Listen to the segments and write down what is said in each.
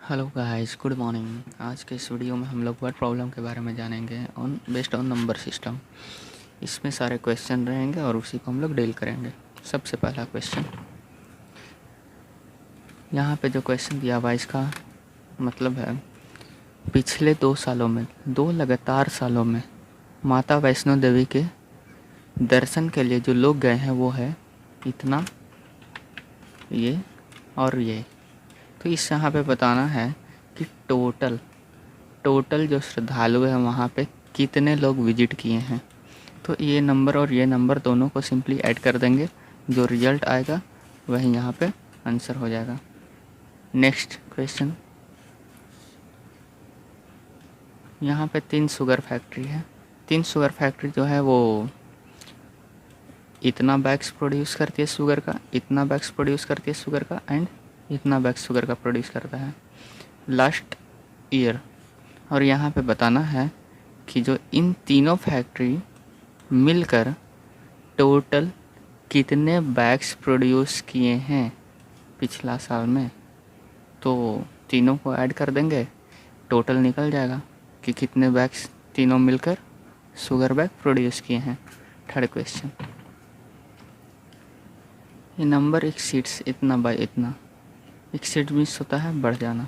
Hello guys, good morning. आज के इस वीडियो में हम लोग वर्ड प्रॉब्लम के बारे में जानेंगे बेस्ड ऑन नंबर सिस्टम। इसमें सारे क्वेश्चन रहेंगे और उसी को हम लोग डील करेंगे। सबसे पहला क्वेश्चन, यहाँ पे जो क्वेश्चन दिया हुआ इसका मतलब है, पिछले 2 सालों में 2 लगातार सालों में माता वैष्णो देवी के दर्शन के लिए जो लोग गए हैं वो है इतना, ये और ये। तो इस यहाँ पे बताना है कि टोटल जो श्रद्धालु है वहाँ पे कितने लोग विजिट किए हैं। तो ये नंबर और ये नंबर दोनों को सिंपली ऐड कर देंगे, जो रिजल्ट आएगा वही यहाँ पे आंसर हो जाएगा। नेक्स्ट क्वेश्चन, यहाँ पे 3 शुगर फैक्ट्री है। 3 शुगर फैक्ट्री जो है वो इतना बैग्स प्रोड्यूस करती है शुगर का, इतना बैग्स प्रोड्यूस करती है शुगर का एंड इतना बैग्स शुगर का प्रोड्यूस करता है लास्ट ईयर। और यहाँ पे बताना है कि जो इन तीनों फैक्ट्री मिलकर टोटल कितने बैग्स प्रोड्यूस किए हैं पिछला साल में। तो तीनों को ऐड कर देंगे, टोटल निकल जाएगा कि कितने बैग्स तीनों मिलकर शुगर बैग प्रोड्यूस किए हैं। थर्ड क्वेश्चन, ये नंबर एक्सीड्स इतना बाय इतना। एक्सीड मीन्स होता है बढ़ जाना।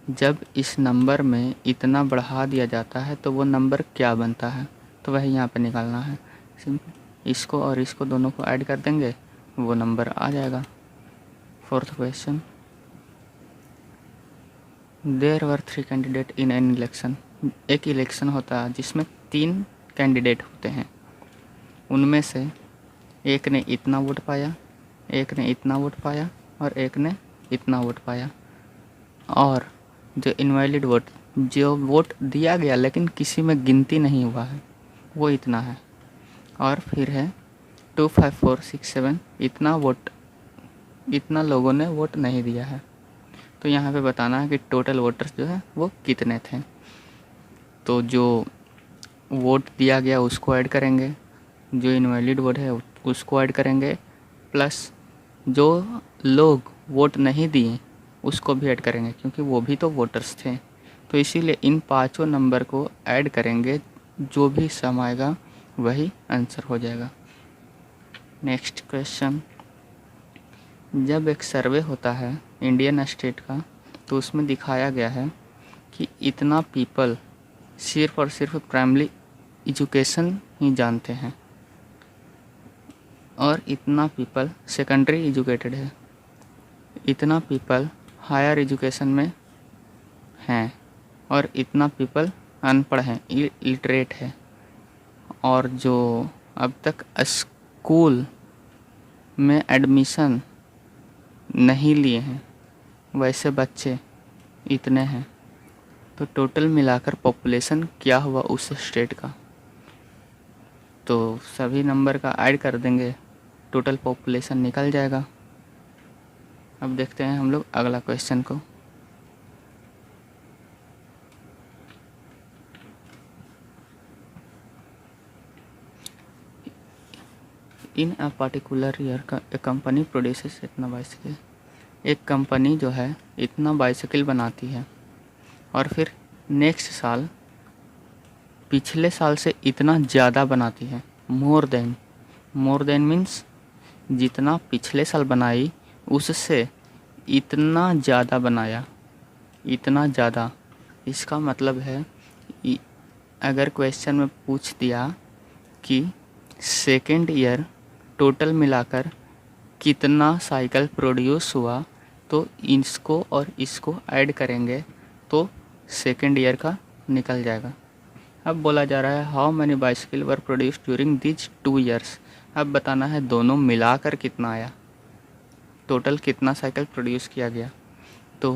जब इस नंबर में इतना बढ़ा दिया जाता है तो वो नंबर क्या बनता है, तो वही यहाँ पे निकालना है। सिंपल इसको और इसको दोनों को ऐड कर देंगे, वो नंबर आ जाएगा। Fourth question, there were 3 candidate in an election. एक इलेक्शन होता है जिसमें 3 कैंडिडेट होते हैं, उनमें से एक ने इतना वोट पाया, एक ने इतना वोट पाया और एक ने इतना वोट पाया। और जो इनवैलिड वोट, जो वोट दिया गया लेकिन किसी में गिनती नहीं हुआ है, वो इतना है। और फिर है 2, 5, 4, 6, 7 इतना वोट, इतना लोगों ने वोट नहीं दिया है। तो यहाँ पे बताना है कि टोटल वोटर्स जो है वो कितने थे। तो जो वोट दिया गया उसको ऐड करेंगे, जो इनवैलिड वोट है उसको ऐड करेंगे, प्लस जो लोग वोट नहीं दिए उसको भी ऐड करेंगे क्योंकि वो भी तो वोटर्स थे। तो इसीलिए इन पांचों नंबर को ऐड करेंगे, जो भी सम आएगा वही आंसर हो जाएगा। नेक्स्ट क्वेश्चन, जब एक सर्वे होता है इंडियन स्टेट का तो उसमें दिखाया गया है कि इतना पीपल सिर्फ और सिर्फ प्राइमरी एजुकेशन ही जानते हैं और इतना पीपल सेकेंडरी एजुकेटेड है, इतना पीपल हायर एजुकेशन में हैं और इतना पीपल अनपढ़ हैं, इलिटरेट है। और जो अब तक स्कूल में एडमिशन नहीं लिए हैं वैसे बच्चे इतने हैं। तो टोटल मिलाकर पॉपुलेशन क्या हुआ उस स्टेट का, तो सभी नंबर का ऐड कर देंगे, टोटल पॉपुलेशन निकल जाएगा। अब देखते हैं हम लोग अगला क्वेश्चन को। इन अ पर्टिकुलर ईयर का एक कंपनी प्रोड्यूसेस इतना बाइसिकल। एक कंपनी जो है इतना बाइसिकल बनाती है और फिर नेक्स्ट साल पिछले साल से इतना ज़्यादा बनाती है। मोर देन मीन्स जितना पिछले साल बनाई उससे इतना ज़्यादा बनाया, इतना ज़्यादा। इसका मतलब है अगर क्वेश्चन में पूछ दिया कि सेकेंड ईयर टोटल मिलाकर कितना साइकिल प्रोड्यूस हुआ, तो इसको और इसको ऐड करेंगे तो सेकेंड ईयर का निकल जाएगा। अब बोला जा रहा है how many bicycle were produce during this 2 years. अब बताना है दोनों मिलाकर कितना आया, टोटल कितना साइकिल प्रोड्यूस किया गया। तो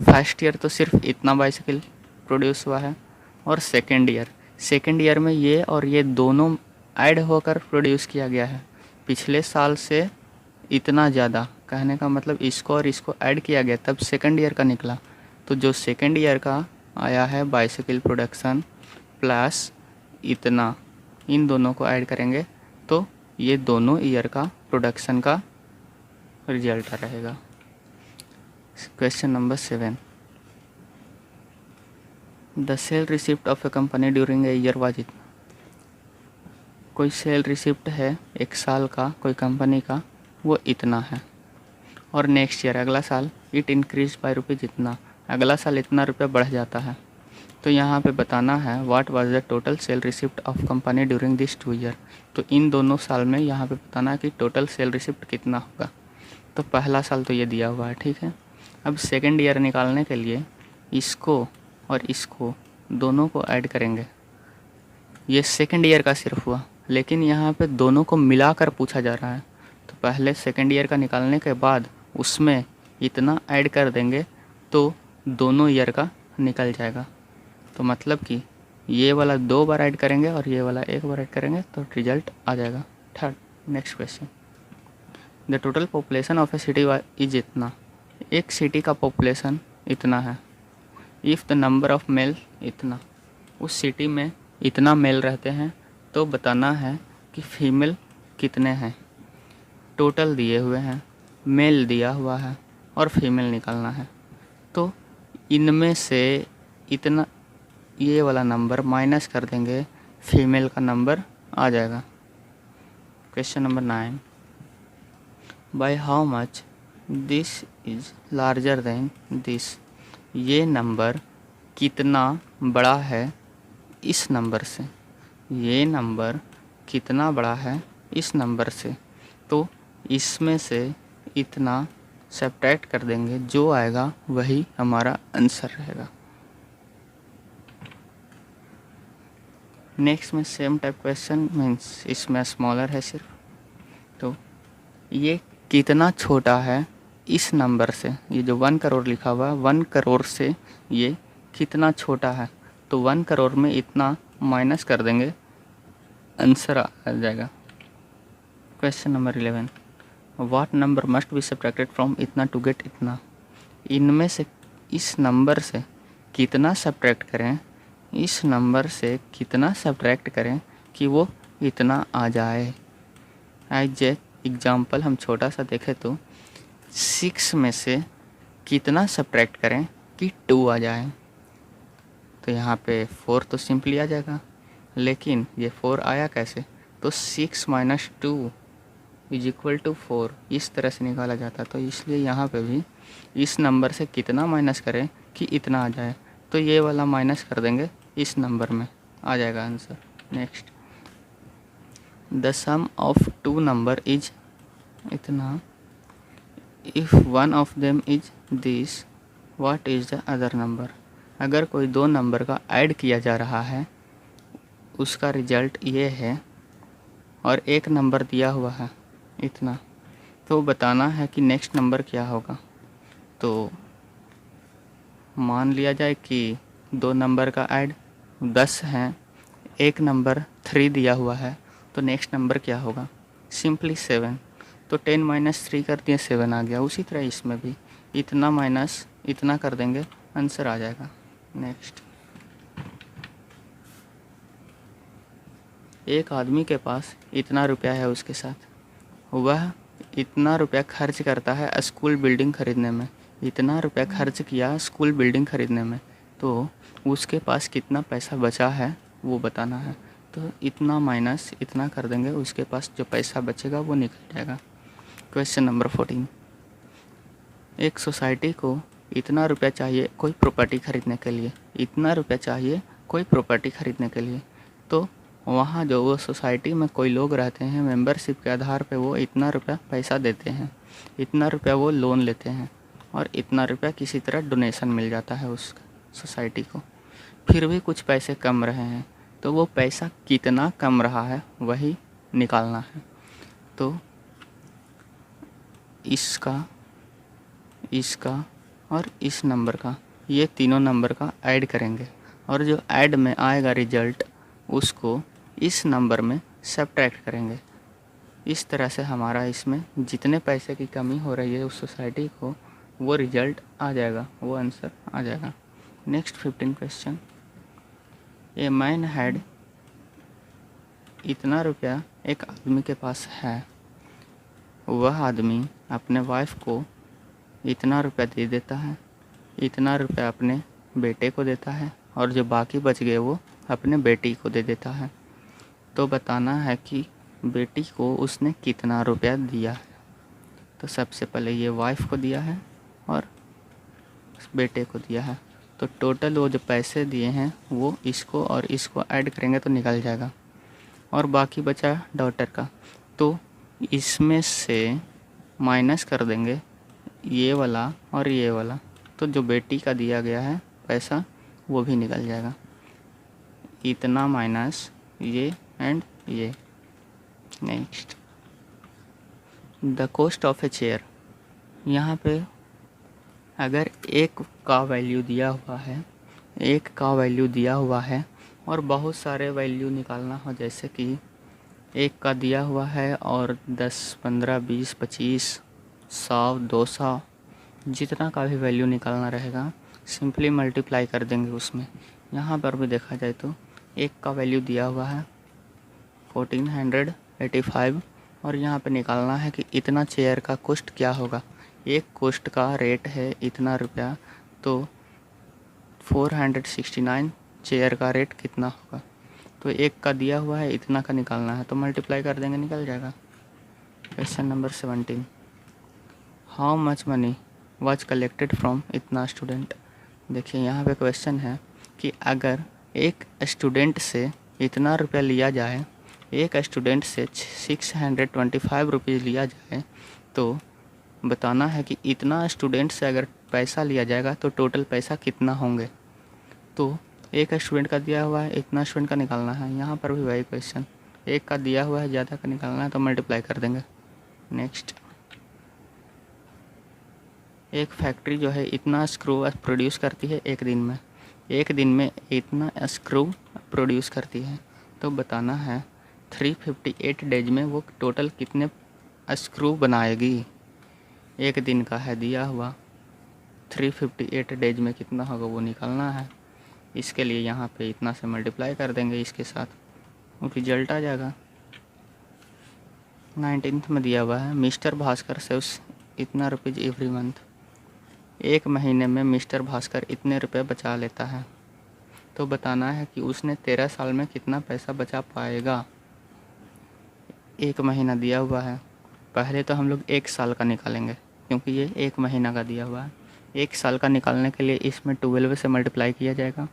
फर्स्ट ईयर तो सिर्फ इतना बाइसिकल प्रोड्यूस हुआ है और सेकेंड ईयर में ये और ये दोनों ऐड होकर प्रोड्यूस किया गया है। पिछले साल से इतना ज़्यादा, कहने का मतलब इसको और इसको ऐड किया गया तब सेकेंड ईयर का निकला। तो जो सेकेंड ईयर का आया है बाइसिकल प्रोडक्शन प्लस इतना, इन दोनों को ऐड करेंगे तो ये दोनों ईयर का प्रोडक्शन का रिजल्ट रहेगा। Question number 7, the sale receipt of a company during a year was इतना। कोई सेल रिसिप्ट है एक साल का कोई कंपनी का, वो इतना है। और नेक्स्ट ईयर अगला साल इट इंक्रीज बाय रुपीज़ इतना, अगला साल इतना रुपया बढ़ जाता है। तो यहाँ पे बताना है what was the total sale receipt of company during this 2 year. तो इन दोनों साल में यहाँ पे बताना है कि टोटल सेल रिसिप्ट कितना होगा। तो पहला साल तो ये दिया हुआ है, ठीक है। अब सेकेंड ईयर निकालने के लिए इसको और इसको दोनों को ऐड करेंगे। ये सेकेंड ईयर का सिर्फ हुआ, लेकिन यहाँ पे दोनों को मिलाकर पूछा जा रहा है। तो पहले सेकेंड ईयर का निकालने के बाद उसमें इतना ऐड कर देंगे तो दोनों ईयर का निकल जाएगा। तो मतलब कि ये वाला 2 बार ऐड करेंगे और ये वाला 1 बार ऐड करेंगे तो रिजल्ट आ जाएगा। Third next question, the total population of A city is इतना। एक सिटी का पॉपुलेशन इतना है। If the number of male इतना, उस सिटी में इतना मेल रहते हैं तो बताना है कि फीमेल कितने हैं। टोटल दिए हुए हैं, मेल दिया हुआ है और फीमेल निकालना है। तो इनमें से इतना ये वाला नंबर माइनस कर देंगे, फीमेल का नंबर आ जाएगा। Question number 9, by how much this is larger than this. ये नंबर कितना बड़ा है इस नंबर से, ये नंबर कितना बड़ा है इस नंबर से। तो इसमें से इतना सब्ट्रैक्ट कर देंगे, जो आएगा वही हमारा आंसर रहेगा। नेक्स्ट में सेम टाइप क्वेश्चन मीन्स इसमें स्मॉलर है सिर्फ। तो ये कितना छोटा है इस नंबर से, ये जो 1 करोड़ लिखा हुआ है 1 करोड़ से ये कितना छोटा है। तो 1 करोड़ में इतना माइनस कर देंगे, आंसर आ जाएगा। Question number 11, what number must be subtracted from इतना टू गेट इतना। इनमें से इस नंबर से कितना सब्ट्रैक्ट करें, इस नंबर से कितना सब्ट्रैक्ट करें कि वो इतना आ जाए। एज ए एग्जाम्पल हम छोटा सा देखें तो 6 में से कितना सब्ट्रैक्ट करें कि 2 आ जाए। तो यहाँ पे 4 तो सिंपली आ जाएगा, लेकिन ये 4 आया कैसे, तो 6 - 2 = 4 इस तरह से निकाला जाता। तो इसलिए यहाँ पे भी इस नंबर से कितना माइनस करें कि इतना आ जाए, तो ये वाला माइनस कर देंगे, इस नंबर में आ जाएगा answer. Next, the sum of 2 number is इतना, if one of them is this what is the other number. अगर कोई 2 नंबर का ऐड किया जा रहा है उसका रिजल्ट ये है और एक नंबर दिया हुआ है इतना, तो बताना है कि नेक्स्ट नंबर क्या होगा। तो मान लिया जाए कि 2 नंबर का ऐड 10 हैं, एक नंबर 3 दिया हुआ है, तो नेक्स्ट नंबर क्या होगा, सिंपली 7। तो 10 - 3 कर दिए 7 आ गया। उसी तरह इसमें भी इतना माइनस इतना कर देंगे, आंसर आ जाएगा। नेक्स्ट, एक आदमी के पास इतना रुपया है, उसके साथ वह इतना रुपया खर्च करता है स्कूल बिल्डिंग खरीदने में। इतना रुपया खर्च किया स्कूल बिल्डिंग खरीदने में, तो उसके पास कितना पैसा बचा है वो बताना है। तो इतना माइनस इतना कर देंगे, उसके पास जो पैसा बचेगा वो निकल जाएगा। क्वेश्चन नंबर 14, एक सोसाइटी को इतना रुपया चाहिए कोई प्रॉपर्टी खरीदने के लिए, इतना रुपया चाहिए कोई प्रॉपर्टी खरीदने के लिए। तो वहाँ जो वो सोसाइटी में कोई लोग रहते हैं, मेंबरशिप के आधार पे वो इतना रुपया पैसा देते हैं, इतना रुपया वो लोन लेते हैं और इतना रुपया किसी तरह डोनेशन मिल जाता है उस सोसाइटी को। फिर भी कुछ पैसे कम रहे हैं, तो वो पैसा कितना कम रहा है वही निकालना है। तो इसका, इसका और इस नंबर का, ये तीनों नंबर का ऐड करेंगे और जो ऐड में आएगा रिजल्ट उसको इस नंबर में सब्ट्रैक्ट करेंगे। इस तरह से हमारा इसमें जितने पैसे की कमी हो रही है उस सोसाइटी को, वो रिजल्ट आ जाएगा, वो आंसर आ जाएगा। Next 15 question, a man had, इतना रुपया एक आदमी के पास है, वह आदमी अपने वाइफ को इतना रुपया दे देता है, इतना रुपया अपने बेटे को देता है और जो बाकी बच गए वो अपने बेटी को दे देता है। तो बताना है कि बेटी को उसने कितना रुपया दिया है। तो सबसे पहले ये वाइफ को दिया है और बेटे को दिया है, तो टोटल वो जो पैसे दिए हैं वो इसको और इसको ऐड करेंगे तो निकल जाएगा। और बाकी बचा डॉटर का, तो इसमें से माइनस कर देंगे ये वाला और ये वाला, तो जो बेटी का दिया गया है पैसा वो भी निकल जाएगा। इतना माइनस ये एंड ये। Next, the cost of a chair. यहाँ पे अगर एक का वैल्यू दिया हुआ है और बहुत सारे वैल्यू निकालना हो, जैसे कि एक का दिया हुआ है और 10, 15, 20, 25, 100, 200 जितना का भी वैल्यू निकालना रहेगा सिंपली मल्टीप्लाई कर देंगे उसमें। यहाँ पर भी देखा जाए तो एक का वैल्यू दिया हुआ है 1485 और यहाँ पे निकालना है कि इतना चेयर का कॉस्ट क्या होगा। एक कॉस्ट का रेट है इतना रुपया, तो 469 चेयर का रेट कितना होगा। तो एक का दिया हुआ है इतना का निकालना है, तो मल्टीप्लाई कर देंगे निकल जाएगा। Question number 17, how much money was collected from इतना स्टूडेंट। देखिए यहाँ पे क्वेश्चन है कि अगर एक स्टूडेंट से इतना रुपया लिया जाए, एक स्टूडेंट से 625 रुपीज़ लिया जाए, तो बताना है कि इतना स्टूडेंट से अगर पैसा लिया जाएगा तो टोटल पैसा कितना होंगे। तो एक स्टूडेंट का दिया हुआ है इतना स्टूडेंट का निकालना है, यहाँ पर भी वही क्वेश्चन, एक का दिया हुआ है ज़्यादा का निकालना है तो मल्टीप्लाई कर देंगे। नेक्स्ट, एक फैक्ट्री जो है इतना स्क्रू प्रोड्यूस करती है एक दिन में इतना स्क्रू प्रोड्यूस करती है, तो बताना है 358 डेज में वो टोटल कितने स्क्रू बनाएगी। एक दिन का है दिया हुआ, 358 डेज में कितना होगा वो निकालना है। इसके लिए यहाँ पे इतना से मल्टीप्लाई कर देंगे इसके साथ, रिजल्ट आ जाएगा। 19th में दिया हुआ है मिस्टर भास्कर सेव्स इतना रुपीज़ एवरी मंथ। एक महीने में मिस्टर भास्कर इतने रुपए बचा लेता है, तो बताना है कि उसने 13 साल में कितना पैसा बचा पाएगा। एक महीना दिया हुआ है, पहले तो हम लोग एक साल का निकालेंगे क्योंकि ये एक महीना का दिया हुआ है। एक साल का निकालने के लिए इसमें 12 से मल्टीप्लाई किया जाएगा।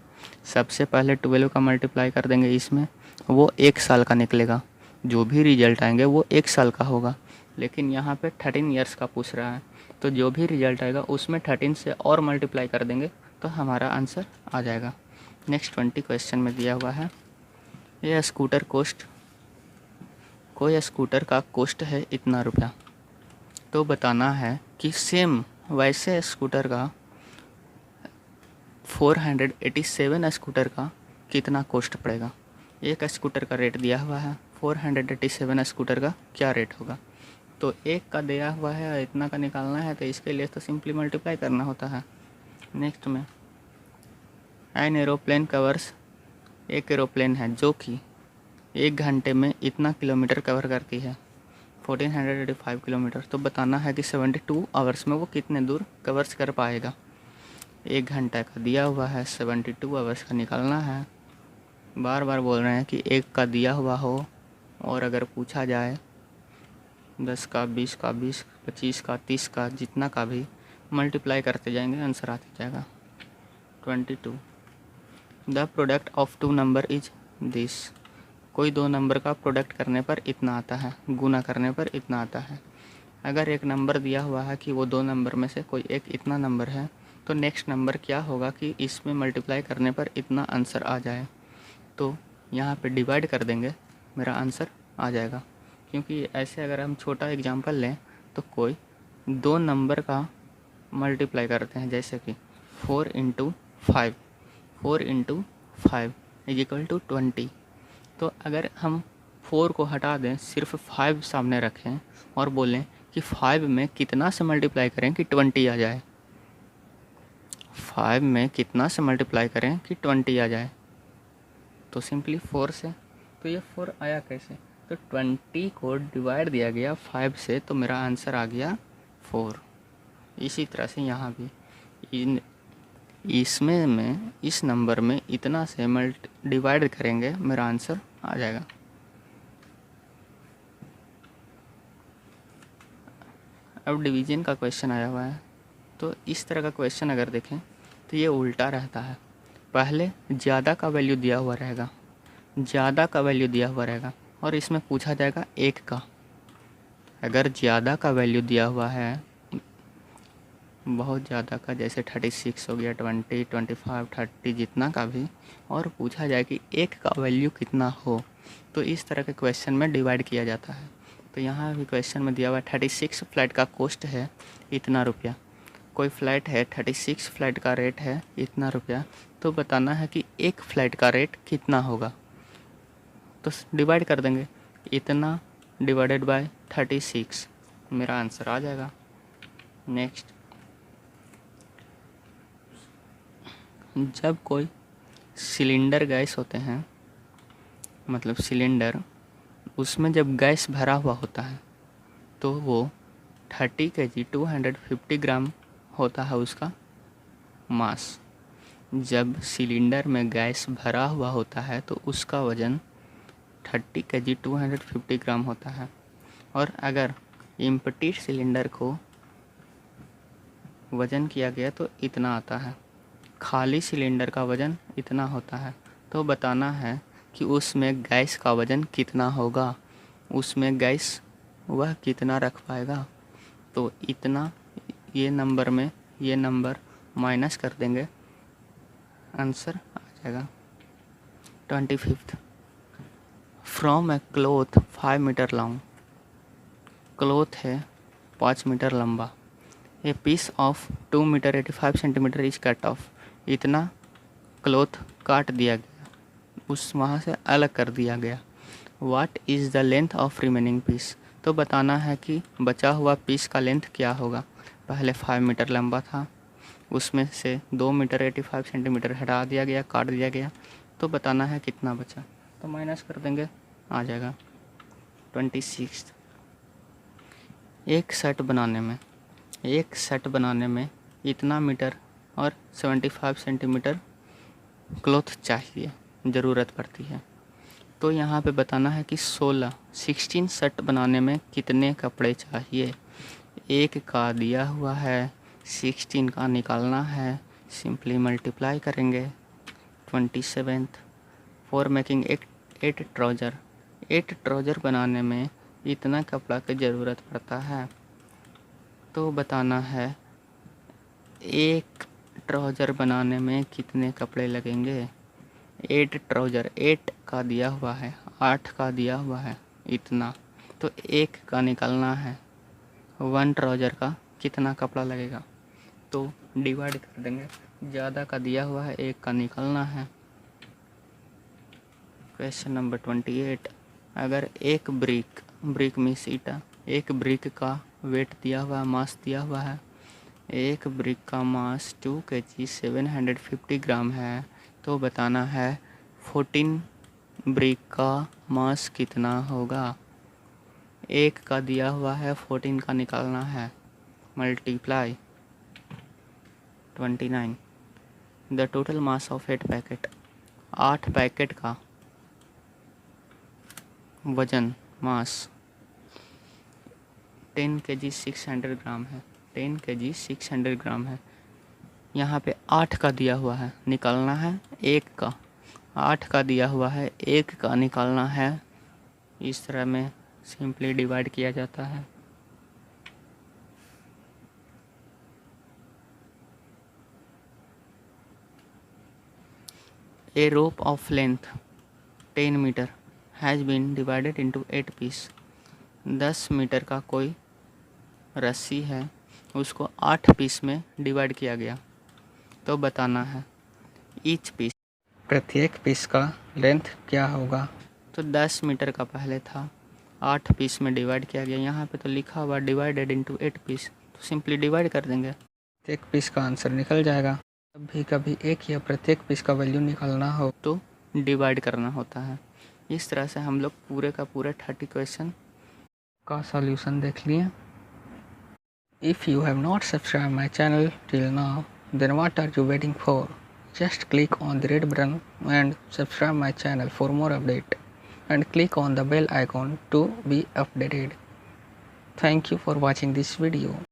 सबसे पहले 12 का मल्टीप्लाई कर देंगे इसमें, वो एक साल का निकलेगा। जो भी रिजल्ट आएंगे वो एक साल का होगा, लेकिन यहाँ पे 13 ईयर्स का पूछ रहा है, तो जो भी रिजल्ट आएगा उसमें 13 से और मल्टीप्लाई कर देंगे तो हमारा आंसर आ जाएगा। नेक्स्ट 20 क्वेश्चन में दिया हुआ है ये स्कूटर कॉस्ट, कोई स्कूटर का कॉस्ट है इतना रुपया, तो बताना है कि सेम वैसे स्कूटर का 487 स्कूटर का कितना कॉस्ट पड़ेगा। एक स्कूटर का रेट दिया हुआ है, 487 स्कूटर का क्या रेट होगा। तो एक का दिया हुआ है इतना का निकालना है, तो इसके लिए तो सिंपली मल्टीप्लाई करना होता है। नेक्स्ट में एन एरोप्लेन कवर्स, एक एरोप्लेन है जो कि 1 घंटे में इतना किलोमीटर कवर करती है 1485 किलोमीटर, तो बताना है कि 72 आवर्स में वो कितने दूर कवर्स कर पाएगा। 1 घंटा का दिया हुआ है, 72 आवर्स का निकालना है। बार बार बोल रहे हैं कि एक का दिया हुआ हो और अगर पूछा जाए 10 का, 20 का, 20, 25 का, 30 का, जितना का भी मल्टीप्लाई करते जाएंगे आंसर आते जाएगा। 22, the product of 2 number is this, कोई 2 नंबर का प्रोडक्ट करने पर इतना आता है, गुना करने पर इतना आता है। अगर एक नंबर दिया हुआ है कि वो 2 नंबर में से कोई एक इतना नंबर है, तो नेक्स्ट नंबर क्या होगा कि इसमें मल्टीप्लाई करने पर इतना आंसर आ जाए, तो यहाँ पे डिवाइड कर देंगे, मेरा आंसर आ जाएगा। क्योंकि ऐसे अगर हम छोटा एग्जांपल लें तो कोई 2 नंबर का मल्टीप्लाई करते हैं, जैसे कि 4 × 5, 4 × 5 = 20। तो अगर हम 4 को हटा दें, सिर्फ 5 सामने रखें और बोलें कि 5 में कितना से मल्टीप्लाई करें कि 20 आ जाए, 5 में कितना से मल्टीप्लाई करें कि 20 आ जाए, तो सिंपली 4 से। तो ये 4 आया कैसे, तो 20 को डिवाइड दिया गया 5 से, तो मेरा आंसर आ गया 4। इसी तरह से यहाँ भी इसमें में इस नंबर में इतना से डिवाइड करेंगे, मेरा आंसर आ जाएगा। अब डिवीजन का क्वेश्चन आया हुआ है, तो इस तरह का क्वेश्चन अगर देखें तो ये उल्टा रहता है। पहले ज़्यादा का वैल्यू दिया हुआ रहेगा, ज़्यादा का वैल्यू दिया हुआ रहेगा और इसमें पूछा जाएगा एक का। अगर ज़्यादा का वैल्यू दिया हुआ है, बहुत ज़्यादा का, जैसे 36 हो गया, 20, 25, 30, जितना का भी, और पूछा जाए कि एक का वैल्यू कितना हो, तो इस तरह के क्वेश्चन में डिवाइड किया जाता है। तो यहाँ भी क्वेश्चन में दिया हुआ है 36 फ्लाइट का कॉस्ट है इतना रुपया, कोई फ़्लाइट है 36 फ्लाइट का रेट है इतना रुपया, तो बताना है कि एक फ़्लाइट का रेट कितना होगा। तो डिवाइड कर देंगे, इतना डिवाइडेड बाय 36, मेरा आंसर आ जाएगा। नेक्स्ट, जब कोई सिलेंडर गैस होते हैं, मतलब सिलेंडर, उसमें जब गैस भरा हुआ होता है तो वो 30 kg 250 ग्राम होता है उसका मास। जब सिलेंडर में गैस भरा हुआ होता है तो उसका वज़न 30 kg 250 ग्राम होता है। और अगर एम्प्टी सिलेंडर को वज़न किया गया तो इतना आता है, खाली सिलेंडर का वज़न इतना होता है। तो बताना है कि उसमें गैस का वज़न कितना होगा, उसमें गैस वह कितना रख पाएगा। तो इतना, ये नंबर में ये नंबर माइनस कर देंगे, आंसर आ जाएगा। 25, from a cloth 5 metre long, cloth है 5 मीटर लंबा, a piece of 2 metre 85 centimetre is cut off, इतना क्लॉथ काट दिया गया, उस वहाँ से अलग कर दिया गया। What is the length of remaining piece, तो बताना है कि बचा हुआ पीस का लेंथ क्या होगा। पहले 5 मीटर लंबा था, उसमें से 2 मीटर 85 सेंटीमीटर हटा दिया गया, काट दिया गया, तो बताना है कितना बचा। तो माइनस कर देंगे, आ जाएगा 26। एक सेट बनाने में इतना मीटर और 75 सेंटीमीटर क्लॉथ चाहिए, ज़रूरत पड़ती है। तो यहाँ पे बताना है कि 16 सेट बनाने में कितने कपड़े चाहिए। एक का दिया हुआ है, 16 का निकालना है, सिंपली मल्टीप्लाई करेंगे। 27 फॉर मेकिंग 8 ट्राउज़र, 8 ट्राउज़र बनाने में इतना कपड़ा की ज़रूरत पड़ता है। तो बताना है एक ट्राउज़र बनाने में कितने कपड़े लगेंगे। 8 ट्राउज़र, 8 का दिया हुआ है, 8 का दिया हुआ है इतना, तो एक का निकालना है, 1 ट्राउज़र का कितना कपड़ा लगेगा, तो डिवाइड कर देंगे। ज़्यादा का दिया हुआ है, एक का निकालना है। क्वेश्चन नंबर 28, अगर एक ब्रिक मीन्स ईटा, एक ब्रिक का वेट दिया हुआ है, मास दिया हुआ है, एक ब्रिक का मास 2 kg 750 ग्राम है, तो बताना है 14 ब्रिक का मास कितना होगा। एक का दिया हुआ है, 14 का निकालना है, multiply. 29, the total mass of 8 packet, 8 packet का वज़न, मास 10 kg 600 ग्राम है, 10 kg 600 ग्राम है। यहाँ पे 8 का दिया हुआ है, निकालना है एक का, 8 का दिया हुआ है, एक का निकालना है। इस तरह में सिंपली डिवाइड किया जाता है। A rope of length 10 metre has been divided into 8 piece, 10 metre का कोई रस्सी है, उसको 8 पीस में डिवाइड किया गया, तो बताना है ईच पीस, प्रत्येक पीस का लेंथ क्या होगा। तो 10 मीटर का पहले था, 8 पीस में डिवाइड किया गया, यहाँ पे तो लिखा हुआ डिवाइडेड इनटू 8 पीस, तो सिंपली डिवाइड कर देंगे, प्रत्येक पीस का आंसर निकल जाएगा। कभी एक या प्रत्येक पीस का वैल्यू निकालना हो तो डिवाइड करना होता है। इस तरह से हम लोग पूरे का पूरे 30 क्वेश्चन का सॉल्यूशन देख लिए। If you have not subscribe my channel till now, Then what are you waiting for? Just click on the red button and subscribe my channel for more update, and click on the bell icon to be updated. Thank you for watching this video.